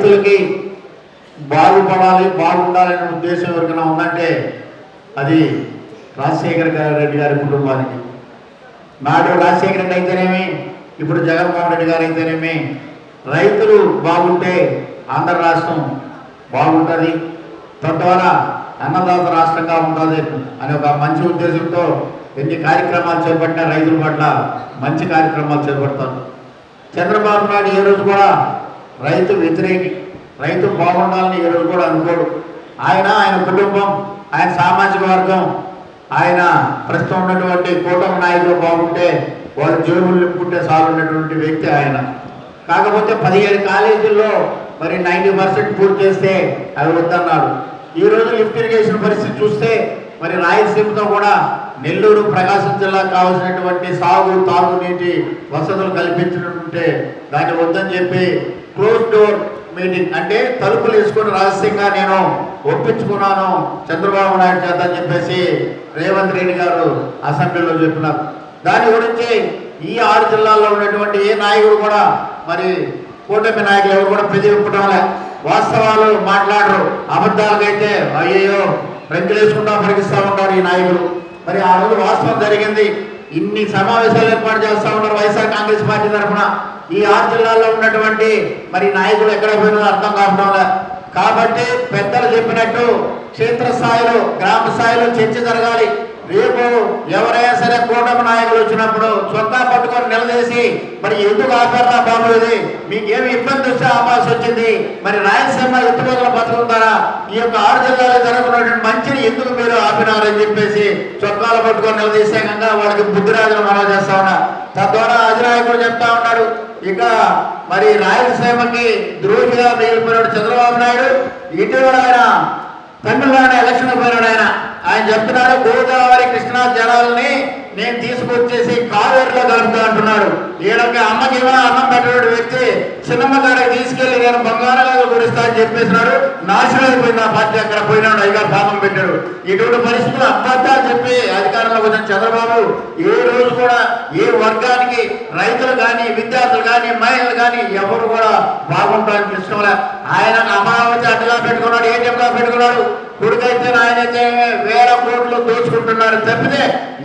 రైతులకి బాగుపడాలి, బాగుండాలనే ఉద్దేశం ఎవరికైనా ఉందంటే అది రాజశేఖర రెడ్డి గారి కుటుంబానికి. నాడు రాజశేఖర రెడ్డి అయితేనేమి, ఇప్పుడు జగన్మోహన్ రెడ్డి గారు అయితేనేమి, రైతులు బాగుంటే ఆంధ్ర రాష్ట్రం బాగుంటుంది, తద్వారా అన్నదాత రాష్ట్రంగా ఉంటుంది అనే ఒక మంచి ఉద్దేశంతో ఎన్ని కార్యక్రమాలు చేపట్టినా రైతుల పట్ల మంచి కార్యక్రమాలు చేపడతారు. చంద్రబాబు నాయుడు ఏ రోజు కూడా రైతు వ్యతిరేకి, రైతు బాగుండాలని ఏ రోజు కూడా అనుకోడు. ఆయన కుటుంబం, ఆయన సామాజిక వర్గం, ఆయన ప్రస్తుతం ఉన్నటువంటి కూటమి నాయకులు బాగుంటే వాళ్ళ జేబులు నింపుకుంటే చాలు ఉన్నటువంటి వ్యక్తి ఆయన. కాకపోతే 17 కాలేజీల్లో మరి 90% పూర్తి చేస్తే అవి వద్దన్నాడు. ఈరోజు లిఫ్ట్ ఇరిగేషన్ పరిస్థితి చూస్తే మరి రాయలసీమతో కూడా నెల్లూరు, ప్రకాశం జిల్లాకు కావాల్సినటువంటి సాగు, తాగునీటి వసతులు కల్పించినట్టుంటే దాన్ని వద్దని చెప్పి క్లోజ్ డోర్ మీటింగ్, అంటే తలుపులు వేసుకొని రహస్యంగా నేను ఒప్పించుకున్నాను చంద్రబాబు నాయుడు చేత అని చెప్పేసి రేవంత్ రెడ్డి గారు అసెంబ్లీలో చెప్పినారు. దాని గురించి ఈ 6 జిల్లాల్లో ఉన్నటువంటి ఏ నాయకుడు కూడా మరి కూటమి నాయకులు ఎవరు కూడా ప్రతివిప్పడంలే, వాస్తవాలు మాట్లాడరు. అబద్ధాలకైతే అయ్యో రంగులేసుకుంటా పరిగిస్తూ ఉంటారు ఈ నాయకులు. మరి ఆ రోజు వాస్తవం జరిగింది. ఇన్ని సమావేశాలు ఏర్పాటు చేస్తూ ఉన్నారు వైఎస్ఆర్ కాంగ్రెస్ పార్టీ తరఫున. ఈ 6 జిల్లాల్లో ఉన్నటువంటి మరి నాయకులు ఎక్కడ పోయినా అర్థం కావడంలే. కాబట్టి పెద్దలు చెప్పినట్టు క్షేత్రస్థాయిలో, గ్రామ స్థాయిలో చర్చ జరగాలి. రేపు ఎవరైనా సరే కూటమి నాయకులు వచ్చినప్పుడు చొక్కా పట్టుకొని నిలదీసి మరి ఎందుకు ఆపారా బాబు, ఇది మీకేమి ఇబ్బంది వస్తే ఆపాల్సి వచ్చింది, మరి రాయలసీమ ఎత్తుకోగల బతుకుంటారా, ఈ యొక్క 6 జిల్లాలో జరుగుతున్నటువంటి మంచిని ఎందుకు మీరు ఆపినారని చెప్పేసి చొక్కాలు పట్టుకొని నిలదీసే కనుక వాళ్ళకి బుద్ధిరాజులు మనం చేస్తా ఉన్నా. తద్వారా అధినాయకుడు చెప్తా ఉన్నాడు, ఇక మరి రాయలసీమకి ద్రోహిగా మిగిలిపోయినాడు చంద్రబాబు నాయుడు. ఇటీవల ఆయన తమిళనాడు ఎలక్షన్ పోయినాడు. ఆయన చెప్తున్నాడు, గోదావరి కృష్ణా జలాలని నేను తీసుకొచ్చేసి కావేరిలో కలుపుతా అంటున్నాడు. ఈయనకి అమ్మకి ఏమైనా అన్నం పెట్టిన వ్యక్తి చిన్నమ్మ గారికి తీసుకెళ్లి నేను బంగారంగా గురిస్తా అని చెప్పేసినాడు. నాశనం అయిపోయింది ఆ పార్టీ. అక్కడ పోయినాడు, అయ్యగా పాపం పెట్టాడు. ఇటువంటి పరిస్థితులు అబద్ధాలు చెప్పి అధికారంలోకి వచ్చిన చంద్రబాబు ఏ రోజు కూడా ఏ వర్గానికి, రైతులు కానీ, విద్యార్థులు కానీ, మహిళలు కానీ ఎవరు కూడా బాగుంటానికి ఇష్టంలే. ఆయన అమరావతి అడ్డుగా పెట్టుకున్నాడు, ఏటీఎంగా పెట్టుకున్నాడు. కొడుకైతే ఆయనైతే వేల కోట్లు దోచుకుంటున్నారు తప్పితే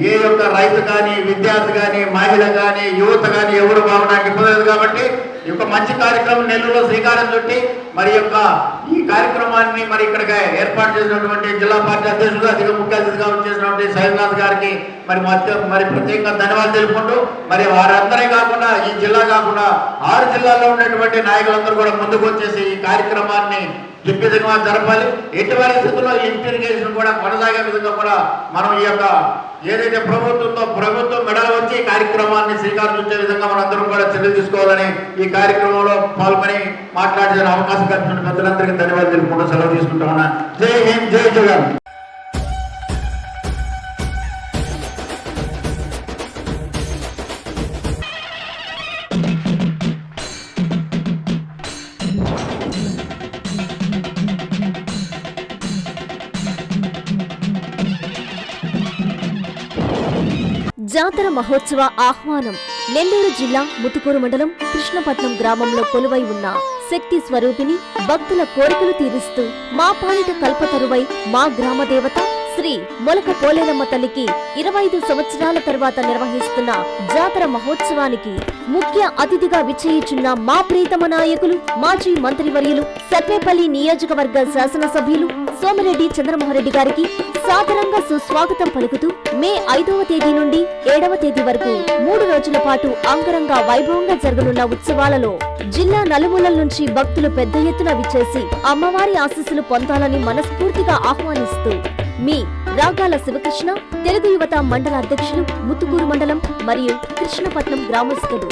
ఏ యొక్క రైతు కానీ, విద్యార్థి కానీ, మహిళ కానీ, యువత కానీ ఎవరు బాగుండడానికి ఇవ్వలేదు. కాబట్టి ఈ యొక్క మంచి కార్యక్రమం నెల్లూరులో శ్రీకారం చుట్టి మరి యొక్క ఈ కార్యక్రమాన్ని మరి ఇక్కడికి ఏర్పాటు చేసినటువంటి జిల్లా పార్టీ అధ్యక్షుడు, అధిక ముఖ్య అతిథిగా వచ్చేసినటువంటి సైన్నాథ్ గారికి మరి ప్రత్యేకంగా ధన్యవాదాలు తెలుపుకుంటూ, మరి వారందరే కాకుండా ఈ జిల్లా కాకుండా 6 జిల్లాల్లో ఉన్నటువంటి నాయకులందరూ కూడా ముందుకు వచ్చేసి ఈ కార్యక్రమాన్ని దిగ్విజయంగా జరపాలి. ఎట్టి పరిస్థితుల్లో లిఫ్ట్ ఇరిగేషన్ కూడా కొనసాగే విధంగా కూడా మనం ఈ యొక్క ఏదైతే ప్రభుత్వం మెడలు వచ్చి ఈ కార్యక్రమాన్ని శ్రీకారం చుట్టే విధంగా మనందరం కూడా చర్యలు తీసుకోవాలని ఈ కార్యక్రమంలో పాల్గొని మాట్లాడే అవకాశం కల్పించిన పెద్దలందరికీ ధన్యవాదాలు తెలుపుకుంటూ సెలవు తీసుకుంటా ఉన్నా. జై హింద్, జై జగన్. జాతర మహోత్సవ ఆహ్వానం. నెల్లూరు జిల్లా ముతుకూరు మండలం కృష్ణపట్నం గ్రామంలో కొలువై ఉన్న శక్తి స్వరూపిణి భక్తుల కోరికలు తీరుస్తూ మా పాలిట కల్పతరువై మా గ్రామ దేవత శ్రీ మొలక పోలేరమ్మ తల్లికి 25 సంవత్సరాల తర్వాత నిర్వహిస్తున్న జాతర మహోత్సవానికి ముఖ్య అతిథిగా విచ్చేయుచున్న మా ప్రీతమ నాయకులు, మాజీ మంత్రివర్యులు, సర్వేపల్లి నియోజకవర్గ శాసనసభ్యులు సోమిరెడ్డి చంద్రమోహన్ రెడ్డి గారికి సాదరంగా సుస్వాగతం పలుకుతూ మే 5వ తేదీ నుండి 7వ తేదీ వరకు 3 రోజుల పాటు అంగరంగ వైభవంగా జరగనున్న ఉత్సవాలలో జిల్లా నలుమూలల నుంచి భక్తులు పెద్ద ఎత్తున విచ్చేసి అమ్మవారి ఆశీస్సులు పొందాలని మనస్ఫూర్తిగా ఆహ్వానిస్తూ మీ రాగాల శివకృష్ణ, తెలుగు యువత మండల అధ్యక్షులు, ముతుకూరు మండలం మరియు కృష్ణపట్నం గ్రామస్తులు.